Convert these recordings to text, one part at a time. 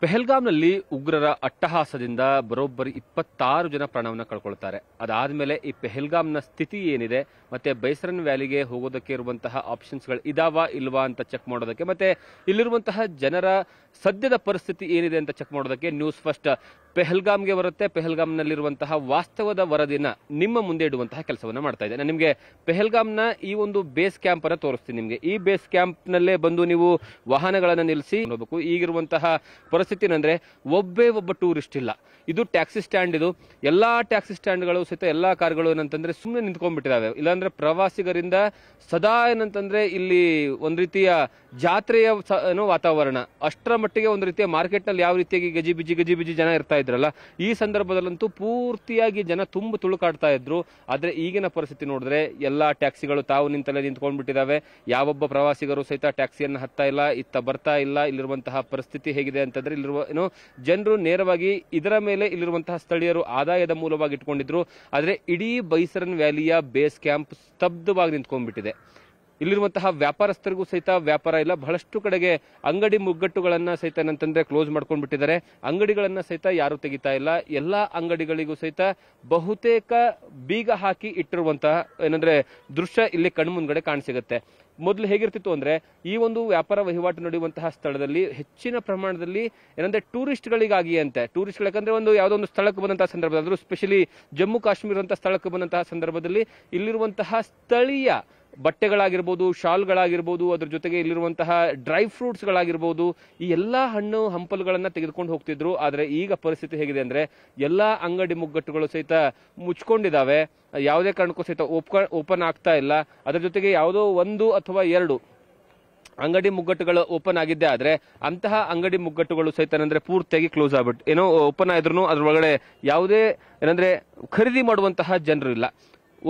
ಪೆಹಲ್ಗಾಮ್ನಲ್ಲಿ ಉಗ್ರರ ಅಟ್ಟಹಾಸದಿಂದ ಬರೋಬ್ಬರಿ 26 ಜನ ಪ್ರಾಣವನ್ನು ಕಳ್ಕೊಳ್ತಾರೆ. ಅದಾದ್ಮೇಲೆ ಈ ಪೆಹಲ್ಗಾಮ್ನ ಸ್ಥಿತಿ ಏನಿದೆ ಮತ್ತೆ ಬೈಸರನ್ ವ್ಯಾಲಿಗೆ ಹೋಗೋದಕ್ಕೆ ಇರುವಂತಹ ಆಪ್ಷನ್ಸ್ಗಳು ಇದಾವಾ ಇಲ್ವಾ ಅಂತ ಚೆಕ್ ಮಾಡೋದಕ್ಕೆ ಮತ್ತೆ ಇಲ್ಲಿರುವಂತಹ ಜನರ ಸದ್ಯದ ಪರಿಸ್ಥಿತಿ ಏನಿದೆ ಅಂತ ಚೆಕ್ ಮಾಡೋದಕ್ಕೆ ನ್ಯೂಸ್ ಫಸ್ಟ್ ಪೆಹಲ್ಗಾಮ್ಗೆ ಬರುತ್ತೆ. ಪೆಹಲ್ಗಾಮ್ನಲ್ಲಿರುವಂತಹ ವಾಸ್ತವದ ವರದಿನ ನಿಮ್ಮ ಮುಂದೆ ಇಡುವಂತಹ ಕೆಲಸವನ್ನ ಮಾಡ್ತಾ ಇದೆ. ನಾನು ನಿಮಗೆ ಪೆಹಲ್ಗಾಮ್ನ ಈ ಒಂದು ಬೇಸ್ ಕ್ಯಾಂಪ್ ಅನ್ನ ತೋರಿಸ್ತೀನಿ. ನಿಮಗೆ ಈ ಬೇಸ್ ಕ್ಯಾಂಪ್ ನಲ್ಲೇ ಬಂದು ನೀವು ವಾಹನಗಳನ್ನ ನಿಲ್ಲಿಸಿ ನೋಡಬೇಕು. ಈಗಿರುವಂತಹ ಪರಿಸ್ಥಿತಿ ಏನಂದ್ರೆ ಒಬ್ಬ ಟೂರಿಸ್ಟ್ ಇಲ್ಲ. ಇದು ಟ್ಯಾಕ್ಸಿ ಸ್ಟ್ಯಾಂಡ್. ಇದು ಎಲ್ಲಾ ಟ್ಯಾಕ್ಸಿ ಸ್ಟ್ಯಾಂಡ್ಗಳು ಸಹಿತ ಎಲ್ಲಾ ಕಾರ್ಗಳು ಏನಂತಂದ್ರೆ ಸುಮ್ಮನೆ ನಿಂತ್ಕೊಂಡ್ಬಿಟ್ಟಿದಾವೆ. ಇಲ್ಲಾಂದ್ರೆ ಪ್ರವಾಸಿಗರಿಂದ ಸದಾ ಏನಂತಂದ್ರೆ ಇಲ್ಲಿ ಒಂದ್ ರೀತಿಯ ಜಾತ್ರೆಯ ವಾತಾವರಣ. ಅಷ್ಟರ ಮಟ್ಟಿಗೆ ಒಂದು ರೀತಿಯ ಮಾರ್ಕೆಟ್ ನಲ್ಲಿ ಯಾವ ರೀತಿಯಾಗಿ ಗಜಿಬಿಜಿ ಜನ ಇರ್ತಾ ಇದ್ರಲ್ಲ, ಈ ಸಂದರ್ಭದಲ್ಲಂತೂ ಪೂರ್ತಿಯಾಗಿ ಜನ ತುಂಬ ತುಳುಕಾಡ್ತಾ ಇದ್ರು. ಆದ್ರೆ ಈಗಿನ ಪರಿಸ್ಥಿತಿ ನೋಡಿದ್ರೆ ಎಲ್ಲಾ ಟ್ಯಾಕ್ಸಿಗಳು ತಾವು ನಿಂತಲ್ಲೇ ನಿಂತ್ಕೊಂಡ್ಬಿಟ್ಟಿದಾವೆ. ಯಾವೊಬ್ಬ ಪ್ರವಾಸಿಗರು ಸಹಿತ ಟ್ಯಾಕ್ಸಿಯನ್ನು ಹತ್ತಾ ಇಲ್ಲ, ಇತ್ತ ಬರ್ತಾ ಇಲ್ಲ. ಇಲ್ಲಿರುವಂತಹ ಪರಿಸ್ಥಿತಿ ಹೇಗಿದೆ ಅಂತಂದ್ರೆ ಇಲ್ಲಿರುವ ಜನರು ನೇರವಾಗಿ ಇದರ ಮೇಲೆ ಇಲ್ಲಿರುವಂತಹ ಸ್ಥಳೀಯರು ಆದಾಯದ ಮೂಲವಾಗಿ ಇಟ್ಕೊಂಡಿದ್ರು. ಆದ್ರೆ ಇಡೀ ಬೈಸರನ್ ವ್ಯಾಲಿಯ ಬೇಸ್ ಕ್ಯಾಂಪ್ ಸ್ತಬ್ಧವಾಗಿ ನಿಂತ್ಕೊಂಡ್ಬಿಟ್ಟಿದೆ. ಇಲ್ಲಿರುವಂತಹ ವ್ಯಾಪಾರಸ್ಥರಿಗೂ ಸಹಿತ ವ್ಯಾಪಾರ ಇಲ್ಲ. ಬಹಳಷ್ಟು ಕಡೆಗೆ ಅಂಗಡಿ ಮುಗ್ಗಟ್ಟುಗಳನ್ನ ಸಹಿತ ಏನಂತಂದ್ರೆ ಕ್ಲೋಸ್ ಮಾಡ್ಕೊಂಡ್ ಬಿಟ್ಟಿದ್ದಾರೆ. ಅಂಗಡಿಗಳನ್ನ ಸಹಿತ ಯಾರು ತೆಗಿತಾ ಇಲ್ಲ. ಎಲ್ಲಾ ಅಂಗಡಿಗಳಿಗೂ ಸಹಿತ ಬಹುತೇಕ ಬೀಗ ಹಾಕಿ ಇಟ್ಟಿರುವಂತಹ ಏನಂದ್ರೆ ದೃಶ್ಯ ಇಲ್ಲಿ ಕಣ್ಮುಂದ್ಗಡೆ ಕಾಣಸಿಗುತ್ತೆ. ಮೊದಲು ಹೇಗಿರ್ತಿತ್ತು ಅಂದ್ರೆ ಈ ಒಂದು ವ್ಯಾಪಾರ ವಹಿವಾಟು ನಡೆಯುವಂತಹ ಸ್ಥಳದಲ್ಲಿ ಹೆಚ್ಚಿನ ಪ್ರಮಾಣದಲ್ಲಿ ಏನಂದ್ರೆ ಟೂರಿಸ್ಟ್ಗಳಿಗಾಗಿ ಅಂತೆ ಟೂರಿಸ್ಟ್ಗಳು ಯಾಕಂದ್ರೆ ಒಂದು ಯಾವುದೋ ಒಂದು ಸ್ಥಳಕ್ಕೆ ಬಂದಂತಹ ಸಂದರ್ಭದಲ್ಲಿ ಸ್ಪೆಷಲಿ ಜಮ್ಮು ಕಾಶ್ಮೀರ ಅಂತ ಸ್ಥಳಕ್ಕೆ ಬಂದಂತಹ ಸಂದರ್ಭದಲ್ಲಿ ಇಲ್ಲಿರುವಂತಹ ಸ್ಥಳೀಯ ಬಟ್ಟೆಗಳಾಗಿರ್ಬೋದು, ಶಾಲ್ಗಳಾಗಿರ್ಬೋದು, ಅದ್ರ ಜೊತೆಗೆ ಇಲ್ಲಿರುವಂತಹ ಡ್ರೈ ಫ್ರೂಟ್ಸ್ಗಳಾಗಿರ್ಬೋದು, ಈ ಎಲ್ಲಾ ಹಣ್ಣು ಹಂಪಲುಗಳನ್ನ ತೆಗೆದುಕೊಂಡು ಹೋಗ್ತಿದ್ರು. ಆದ್ರೆ ಈಗ ಪರಿಸ್ಥಿತಿ ಹೇಗಿದೆ ಅಂದ್ರೆ ಎಲ್ಲಾ ಅಂಗಡಿ ಮುಗ್ಗಟ್ಟುಗಳು ಸಹಿತ ಮುಚ್ಕೊಂಡಿದ್ದಾವೆ. ಯಾವುದೇ ಕಾರಣಕ್ಕೂ ಸಹಿತ ಓಪನ್ ಆಗ್ತಾ ಇಲ್ಲ. ಅದರ ಜೊತೆಗೆ ಯಾವುದೋ 1 ಅಥವಾ 2 ಅಂಗಡಿ ಮುಗ್ಗಟ್ಟುಗಳು ಓಪನ್ ಆಗಿದ್ದೆ ಆದ್ರೆ ಅಂತಹ ಅಂಗಡಿ ಮುಗ್ಗಟ್ಟುಗಳು ಸಹಿತ ಏನಂದ್ರೆ ಪೂರ್ತಿಯಾಗಿ ಕ್ಲೋಸ್ ಆಗ್ಬಿಟ್ಟು ಏನೋ ಓಪನ್ ಆದ್ರೂ ಅದ್ರೊಳಗಡೆ ಯಾವುದೇ ಏನಂದ್ರೆ ಖರೀದಿ ಮಾಡುವಂತಹ ಜನರು ಇಲ್ಲ.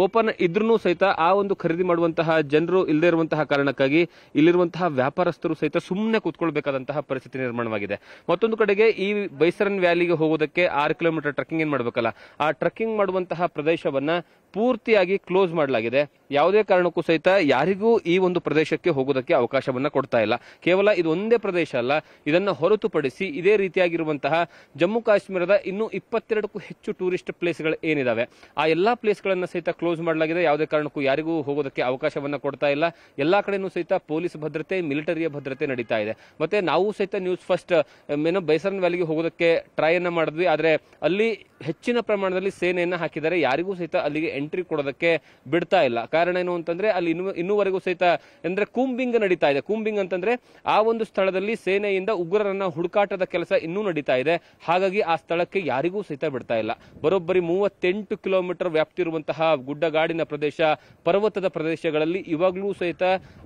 ಓಪನ್ ಇದ್ರೂ ಸಹಿತ ಆ ಒಂದು ಖರೀದಿ ಮಾಡುವಂತಹ ಜನರು ಇಲ್ಲದೆ ಇರುವಂತಹ ಕಾರಣಕ್ಕಾಗಿ ಇಲ್ಲಿರುವಂತಹ ವ್ಯಾಪಾರಸ್ಥರು ಸಹಿತ ಸುಮ್ಮನೆ ಕೂತ್ಕೊಳ್ಬೇಕಾದಂತಹ ಪರಿಸ್ಥಿತಿ ನಿರ್ಮಾಣವಾಗಿದೆ. ಮತ್ತೊಂದು ಕಡೆಗೆ ಈ ಬೈಸರನ್ ವ್ಯಾಲಿಗೆ ಹೋಗೋದಕ್ಕೆ 6 ಕಿಲೋಮೀಟರ್ ಟ್ರೆಕ್ಕಿಂಗ್ ಏನ್ ಮಾಡ್ಬೇಕಲ್ಲ, ಆ ಟ್ರೆಕ್ಕಿಂಗ್ ಮಾಡುವಂತಹ ಪ್ರದೇಶವನ್ನ ಪೂರ್ತಿಯಾಗಿ ಕ್ಲೋಸ್ ಮಾಡಲಾಗಿದೆ. ಯಾವುದೇ ಕಾರಣಕ್ಕೂ ಸಹಿತ ಯಾರಿಗೂ ಈ ಒಂದು ಪ್ರದೇಶಕ್ಕೆ ಹೋಗೋದಕ್ಕೆ ಅವಕಾಶವನ್ನ ಕೊಡ್ತಾ ಇಲ್ಲ. ಕೇವಲ ಇದು ಒಂದೇ ಪ್ರದೇಶ ಅಲ್ಲ, ಇದನ್ನ ಹೊರತುಪಡಿಸಿ ಇದೇ ರೀತಿಯಾಗಿರುವಂತಹ ಜಮ್ಮು ಕಾಶ್ಮೀರದ ಇನ್ನೂ 22ಕ್ಕೂ ಹೆಚ್ಚು ಟೂರಿಸ್ಟ್ ಪ್ಲೇಸ್ಗಳು ಏನಿದಾವೆ ಆ ಎಲ್ಲಾ ಪ್ಲೇಸ್ಗಳನ್ನ ಸಹಿತ ಕ್ಲೋಸ್ ಮಾಡಲಾಗಿದೆ. ಯಾವುದೇ ಕಾರಣಕ್ಕೂ ಯಾರಿಗೂ ಹೋಗೋದಕ್ಕೆ ಅವಕಾಶವನ್ನ ಕೊಡ್ತಾ ಇಲ್ಲ. ಎಲ್ಲಾ ಕಡೆನೂ ಸಹಿತ ಪೊಲೀಸ್ ಭದ್ರತೆ, ಮಿಲಿಟರಿಯ ಭದ್ರತೆ ನಡೀತಾ ಇದೆ. ಮತ್ತೆ ನಾವು ಸಹಿತ ನ್ಯೂಸ್ ಫಸ್ಟ್ ಬೈಸರನ್ ವ್ಯಾಲಿಗೆ ಹೋಗೋದಕ್ಕೆ ಟ್ರೈ ಅನ್ನ ಮಾಡಿದ್ವಿ. ಆದ್ರೆ ಅಲ್ಲಿ ಹೆಚ್ಚಿನ ಪ್ರಮಾಣದಲ್ಲಿ ಸೇನೆಯನ್ನ ಹಾಕಿದ್ದಾರೆ. ಯಾರಿಗೂ ಸಹಿತ ಅಲ್ಲಿಗೆ ಎಂಟ್ರಿ ಕೊಡೋದಕ್ಕೆ ಬಿಡ್ತಾ ಇಲ್ಲ. ಕಾರಣ ಏನು ಅಂತಂದ್ರೆ ಅಲ್ಲಿ ಇನ್ನೂವರೆಗೂ ಸಹಿತ ಅಂದ್ರೆ ಕೂಂಬಿಂಗ್ ನಡೀತಾ ಇದೆ. ಕೂಂಬಿಂಗ್ ಅಂತಂದ್ರೆ ಆ ಒಂದು ಸ್ಥಳದಲ್ಲಿ ಸೇನೆಯಿಂದ ಉಗ್ರರನ್ನ ಹುಡುಕಾಟದ ಕೆಲಸ ಇನ್ನೂ ನಡೀತಾ ಇದೆ. ಹಾಗಾಗಿ ಆ ಸ್ಥಳಕ್ಕೆ ಯಾರಿಗೂ ಸಹಿತ ಬಿಡ್ತಾ ಇಲ್ಲ. ಬರೋಬ್ಬರಿ 38 ಕಿಲೋಮೀಟರ್ ವ್ಯಾಪ್ತಿ ಇರುವಂತಹ ಗುಡ್ಡಗಾಡಿನ ಪ್ರದೇಶ, ಪರ್ವತದ ಪ್ರದೇಶಗಳಲ್ಲಿ ಇವಾಗಲೂ ಸಹಿತ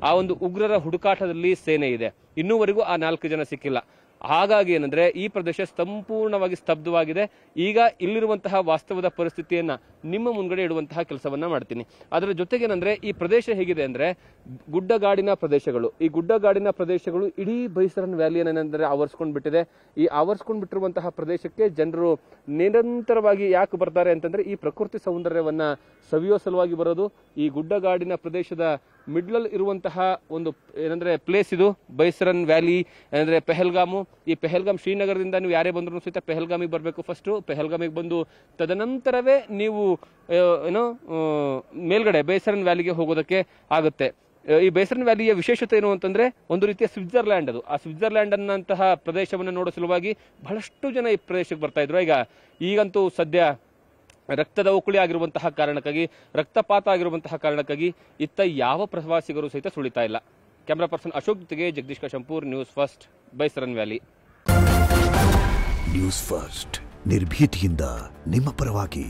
ಆ ಒಂದು ಉಗ್ರರ ಹುಡುಕಾಟದಲ್ಲಿ ಸೇನೆ ಇದೆ. ಇನ್ನೂವರೆಗೂ ಆ 4 ಜನ ಸಿಕ್ಕಿಲ್ಲ. ಹಾಗಾಗಿ ಏನಂದ್ರೆ ಈ ಪ್ರದೇಶ ಸಂಪೂರ್ಣವಾಗಿ ಸ್ತಬ್ಧವಾಗಿದೆ. ಈಗ ಇಲ್ಲಿರುವಂತಹ ವಾಸ್ತವದ ಪರಿಸ್ಥಿತಿಯನ್ನ ನಿಮ್ಮ ಮುಂದ್ಗಡೆ ಇಡುವಂತಹ ಕೆಲಸವನ್ನ ಮಾಡ್ತೀನಿ. ಅದರ ಜೊತೆಗೇನಂದ್ರೆ ಈ ಪ್ರದೇಶ ಹೇಗಿದೆ ಅಂದ್ರೆ ಗುಡ್ಡಗಾಡಿನ ಪ್ರದೇಶಗಳು. ಈ ಗುಡ್ಡಗಾಡಿನ ಪ್ರದೇಶಗಳು ಇಡೀ ಬೈಸರನ್ ವ್ಯಾಲಿಯನ್ನೇನಂದ್ರೆ ಆವರಿಸ್ಕೊಂಡ್ ಬಿಟ್ಟಿದೆ. ಈ ಆವರಿಸ್ಕೊಂಡ್ ಬಿಟ್ಟಿರುವಂತಹ ಪ್ರದೇಶಕ್ಕೆ ಜನರು ನಿರಂತರವಾಗಿ ಯಾಕೆ ಬರ್ತಾರೆ ಅಂತಂದ್ರೆ ಈ ಪ್ರಕೃತಿ ಸೌಂದರ್ಯವನ್ನ ಸವಿಯೋ ಸಲುವಾಗಿ ಬರೋದು. ಈ ಗುಡ್ಡಗಾಡಿನ ಪ್ರದೇಶದ ಮಿಡ್ಲಲ್ ಇರುವಂತಹ ಒಂದು ಏನಂದ್ರೆ ಪ್ಲೇಸ್ ಇದು ಬೈಸರನ್ ವ್ಯಾಲಿ ಅಂದ್ರೆ ಪೆಹಲ್ಗಾಮು. ಈ ಪೆಹಲ್ಗಾಮ್ ಶ್ರೀನಗರದಿಂದ ನೀವು ಯಾರೇ ಬಂದ್ರು ಸಹಿತ ಪೆಹಲ್ಗಾಮಿಗೆ ಬರಬೇಕು. ಫಸ್ಟ್ ಪೆಹಲ್ಗಾಮಿಗೆ ಬಂದು ತದನಂತರವೇ ನೀವು ಮೇಲ್ಗಡೆ ಬೈಸರನ್ ವ್ಯಾಲಿಗೆ ಹೋಗೋದಕ್ಕೆ ಆಗುತ್ತೆ. ಈ ಬೈಸರನ್ ವ್ಯಾಲಿಯ ವಿಶೇಷತೆ ಏನು ಅಂತಂದ್ರೆ ಒಂದು ರೀತಿಯ ಸ್ವಿಟ್ಜರ್ಲ್ಯಾಂಡ್ ಅದು. ಆ ಸ್ವಿಟ್ಜರ್ಲ್ಯಾಂಡ್ ಅನ್ನಂತಹ ಪ್ರದೇಶವನ್ನು ನೋಡೋ ಸಲುವಾಗಿ ಬಹಳಷ್ಟು ಜನ ಈ ಪ್ರದೇಶಕ್ಕೆ ಬರ್ತಾ ಇದ್ರು. ಈಗಂತೂ ಸದ್ಯ ರಕ್ತದ ಉಕುಳಿ ಆಗಿರುವಂತಹ ಕಾರಣಕ್ಕಾಗಿ, ರಕ್ತಪಾತ ಆಗಿರುವಂತಹ ಕಾರಣಕ್ಕಾಗಿ ಇತ್ತ ಯಾವ ಪ್ರವಾಸಿಗರು ಸಹಿತ ಸುಳಿತಾ ಇಲ್ಲ. ಕ್ಯಾಮರಾ ಪರ್ಸನ್ ಅಶೋಕ್ ಜೊತೆಗೆ Jagadish Kashampur, news first, Baisaran valley. News first ನಿರ್ಭೀತಿಯಿಂದ ನಿಮ್ಮ ಪರವಾಗಿ.